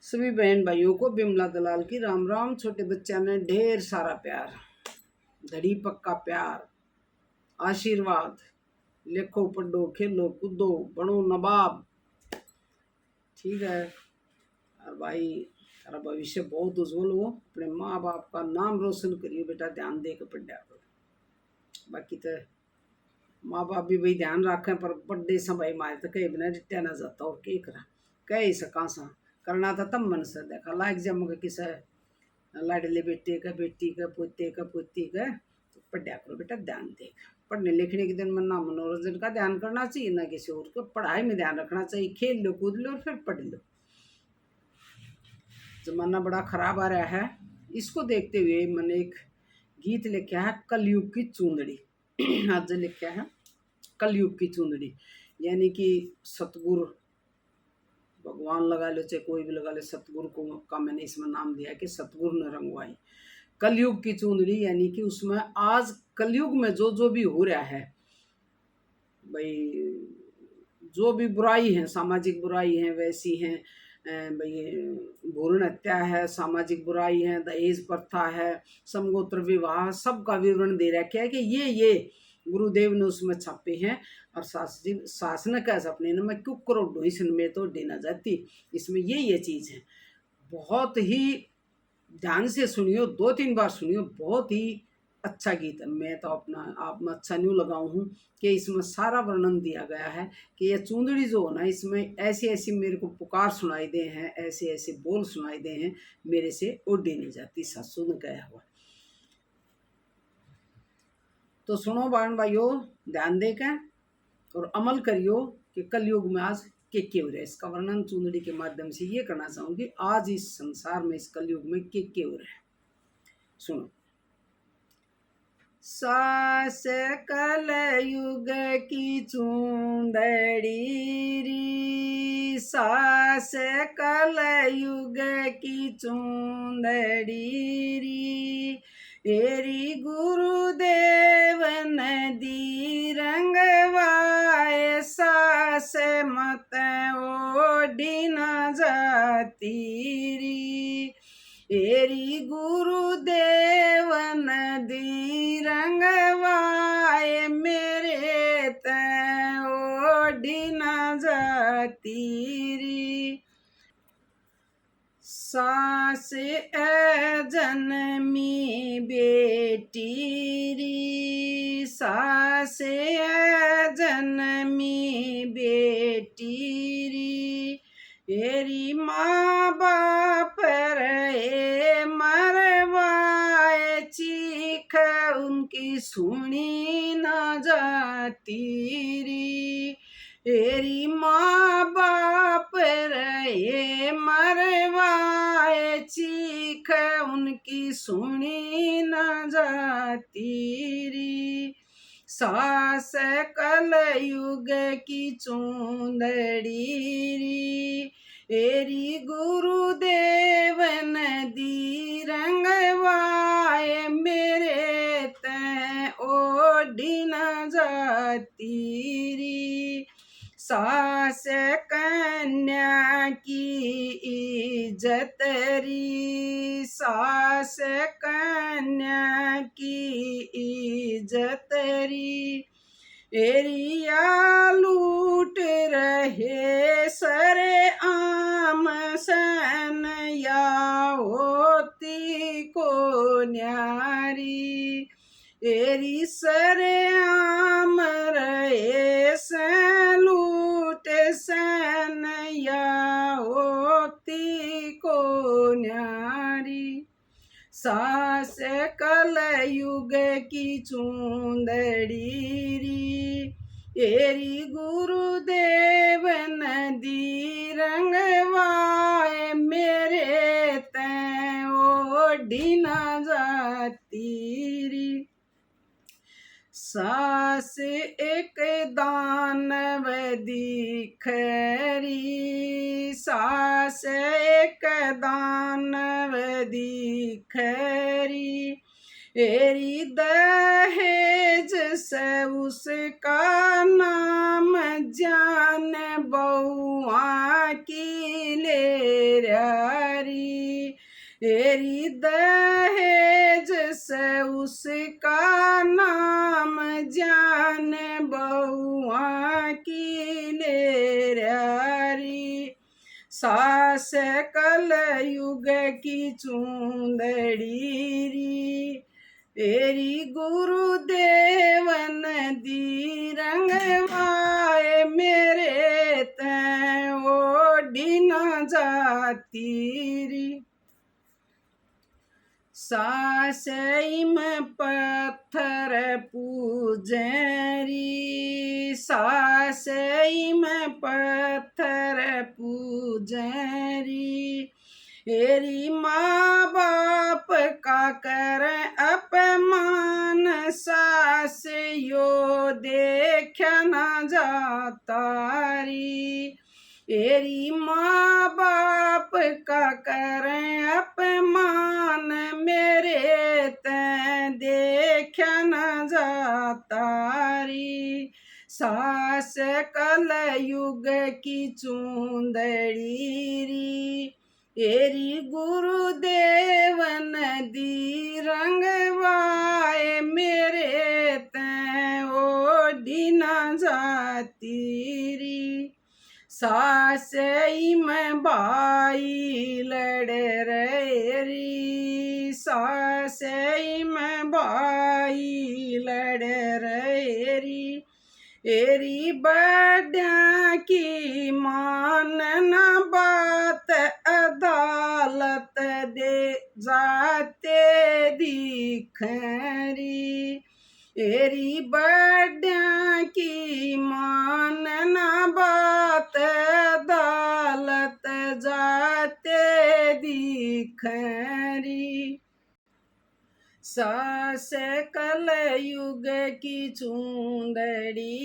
सभी बहन भाइयों को बिमला दलाल की राम राम। छोटे बच्चा ने ढेर सारा प्यार, धड़ी पक्का प्यार, आशीर्वाद। लिखो पढ़ो खेलो कूदो बनो नवाब। ठीक है। और भाई तारा भविष्य बहुत उज्जवल हो। अपने माँ बाप का नाम रोशन करियो बेटा, ध्यान दे के पढ़ा करो। बाकी तो माँ बाप भी भाई ध्यान रखें, पर बड़े से भाई मारे तो कहीं बिना रिट्या ना जाता। और क्या करा कह सका सा करना था तब मन से देखा लाइक जम के किसे लाडले बेटे का बेटी का पोते का पोती का। तो पढ़ा करो बेटा, ध्यान दे। पढ़ने लिखने के दिन में ना मनोरंजन का ध्यान करना चाहिए ना किसी और को, पढ़ाई में ध्यान रखना चाहिए। खेल लो कूद लो और फिर पढ़ लो। जमाना बड़ा खराब आ रहा है, इसको देखते हुए मैंने एक गीत लिखा है, कलयुग की चूंदड़ी। आज लिखा है कलयुग की चूंदड़ी, यानी कि सतगुरु भगवान लगा लो चाहे कोई भी लगा ले, सतगुरु को का मैंने इसमें नाम दिया है कि सतगुरु ने रंगवाई कलयुग की चूंदड़ी। यानी कि उसमें आज कलयुग में जो जो भी हो रहा है भाई, जो भी बुराई है, सामाजिक बुराई है वैसी है भाई। भ्रूण हत्या है, सामाजिक बुराई है, दहेज प्रथा है, समगोत्र विवाह, सबका विवरण दे रखा है कि ये गुरुदेव ने उसमें छापे हैं। और शासन का सपने न मैं क्यों करो इसमें में तो देना जाती। इसमें ये चीज़ है, बहुत ही ध्यान से सुनियो, 2-3 बार सुनियो। बहुत ही अच्छा गीत है। मैं तो अपना आप में अच्छा न्यू लगाऊँ हूँ कि इसमें सारा वर्णन दिया गया है कि ये चूंदड़ी जो हो ना, इसमें ऐसी ऐसी मेरे को पुकार सुनाई दे हैं, ऐसे ऐसे बोल सुनाई दे हैं, मेरे से उड़ी नहीं जाती। सासू ने कहा हुआ। तो सुनो बहन भाइयों, ध्यान देकर और अमल करियो कि कलयुग में आज के हो रहा है। इसका वर्णन चूंदड़ी के माध्यम से ये करना चाहूंगी, आज इस संसार में इस कलयुग में के हो रहा है। सुनो। सास कलयुग की चूंदड़ी री, सास कलयुग की चूंदड़ी री, एरी गुरुदेव नदी रंगवाए, सास मत ओढ़ी न जाती री, एरी गुरुदेव नदी रंगवाए, मेरे तै ओढ़ी न जाती री, सास ए जन्मी बेटी री, सास ए जन्मी बेटी री, एरी माँ बाप रहे मरवाए, चीख उनकी सुनी न जाती री, एरी माँ बाप रहे मरवाए, चीख उनकी सुनी न जाती री, सास कलयुग की चूंदड़ी री, एरी गुरुदेव नदी रंगवाए, मेरे तै ओढ़ी न जाती री, सास कन्या की इज्जत री, सास कन्या की इज्जत री, एरिया लूट रहे सरे आम सन, या होती को न्यारी, एरी सरे आम रहे सन लूट सन, या होती को न्यारी, सास कलयुग की चूंदड़ी री, एरी गुरुदेव नदी रंगवाए, मेरे तै ओढ़ी न जाती री, सास एक दानव दिख री, सास एक दानव दिख री, एरी दहेज से उसका नाम जान बउआ की ले रहा एरी दहेज से उसका नाम जाने बहुआ की ले रही सास कल युग की चूंदड़ी री एरी गुरुदेवन दी रंगवाए मेरे तैं ओढ़ी न जाती री सासई में पत्थर पूजरी सासई में पत्थर पूजरी एरी माँ बाप का कर अपमान सास यो देख न जातारी एरी माँ बाप का करें अपमान मेरे तैं देख न जातारी सास कल युग की चूंदड़ी री एरी गुरुदेव नदी रंगवाए मेरे तैं ओढ़ी न जाती री सासई में भाई लड़ री सासई में भाई लड़ री एरी बड़ा की मानना बात अदालत दे जाते दिखरी एरी बड़ा की मानना बात अदालत जाते दिखरी सास कल युग की चूंदड़ी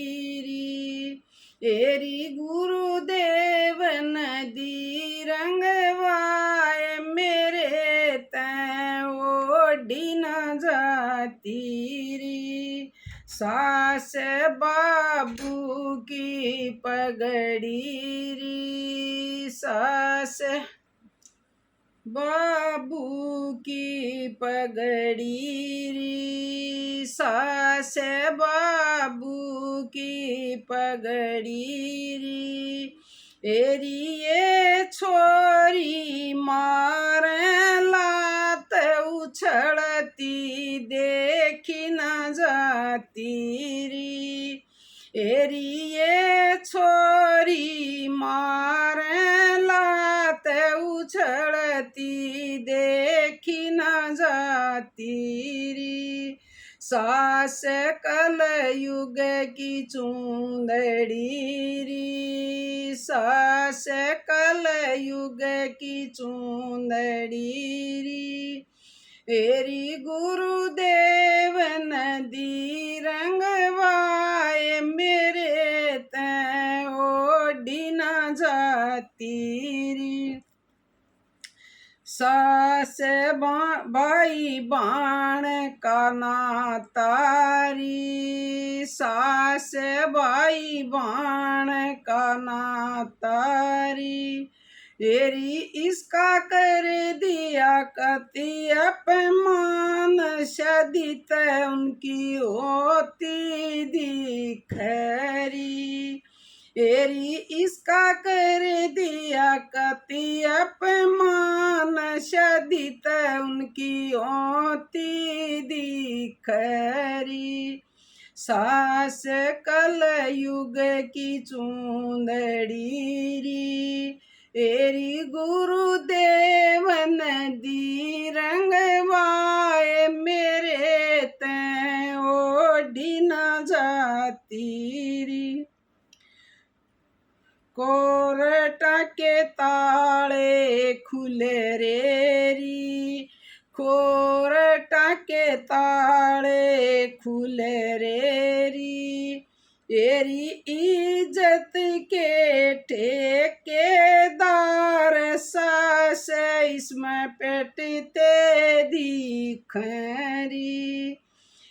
री एरी गुरुदेव नदी रंगवाए मेरे तैं ओढ़ी न जाती री सास बाबू की पगड़ी री सास बाबू की पगड़ी री सास बाबू की पगड़ी री एरी ये छोरी मार लात उछड़ती देखी न जाती री एरी ये छोरी मार लात उछड़ती देखी न जाती री सास कल युग की चूंदड़ी री सास कल युग की चूंदड़ी री एरी गुरुदेव नदी रंगवाए मेरे तैं ओढ़ी न जाती री सास भाई बाण का नातारी सास भाई बाण का नातारी एरी इसका कर दिया कति अपमान शदित उनकी होती दिखरी एरी इसका कर दिया कति अपमान शदित उनकी होती दिखरी सास कल युग की चूंदड़ी री एरी गुरुदेव नदी रंगवाए मेरे तैं ओढ़ी न जाती री कोर्ट के ताले खुले री कोर्ट के ताले खुले री एरी इज्जत के ठेकेदार सास इसमें पेटते दिखरी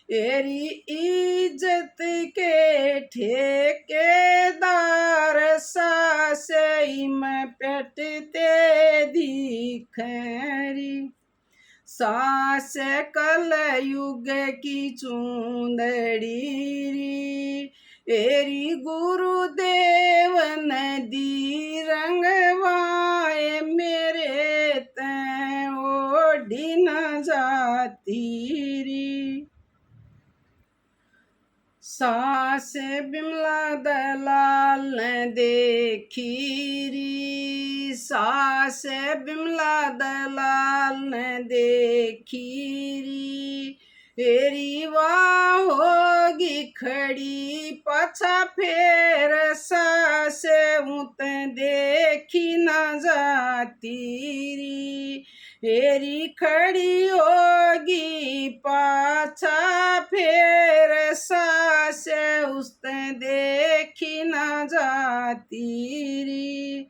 एरी इज्जत के ठेकेदार सास में पेटते दिखरी सास कलयुग की चूंदड़ी एरी गुरुदेव नदी रंगवाए मेरे तैं ओढ़ी न जाती री। सास बिमला दलाल ने देखी री, सास बिमला दलाल ने देखी री, तेरी वाह होगी खड़ी पाछा फेर सास उत देखी न जाती री, तेरी खड़ी होगी पाछा फेर सास उसते देखी न जाती री।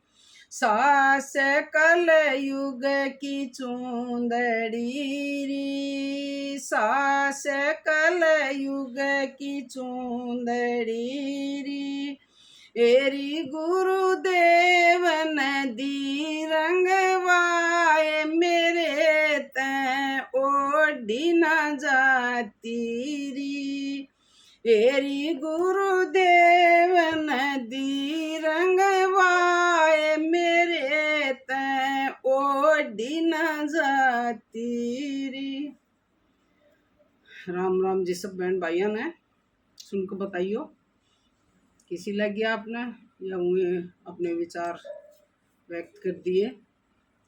सास कलयुग की चूंदड़ी री, सास कलयुग की चूंदड़ी री, एरी गुरुदेव नदी रंगवाए मेरे तैं ओढ़ी न जाती री, एरी गुरुदेव नदी रंगवाए मेरे तैं ओढ़ी न जाती री। राम राम जी सब बहन भाइयों ने सुनकर बताइयो किसी लगी आपने, या हुए अपने विचार व्यक्त कर दिए।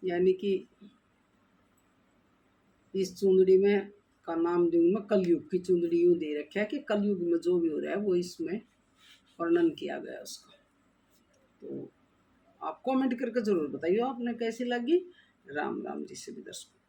यानी कि इस चुंदड़ी में का नाम दूंगा कलयुग की चुंदड़ी, यूँ दे रखा है कि कलयुग में जो भी हो रहा है वो इसमें वर्णन किया गया उसका। तो आप कमेंट करके जरूर बताइए आपने कैसी लगी। राम राम जी सभी दर्शकों।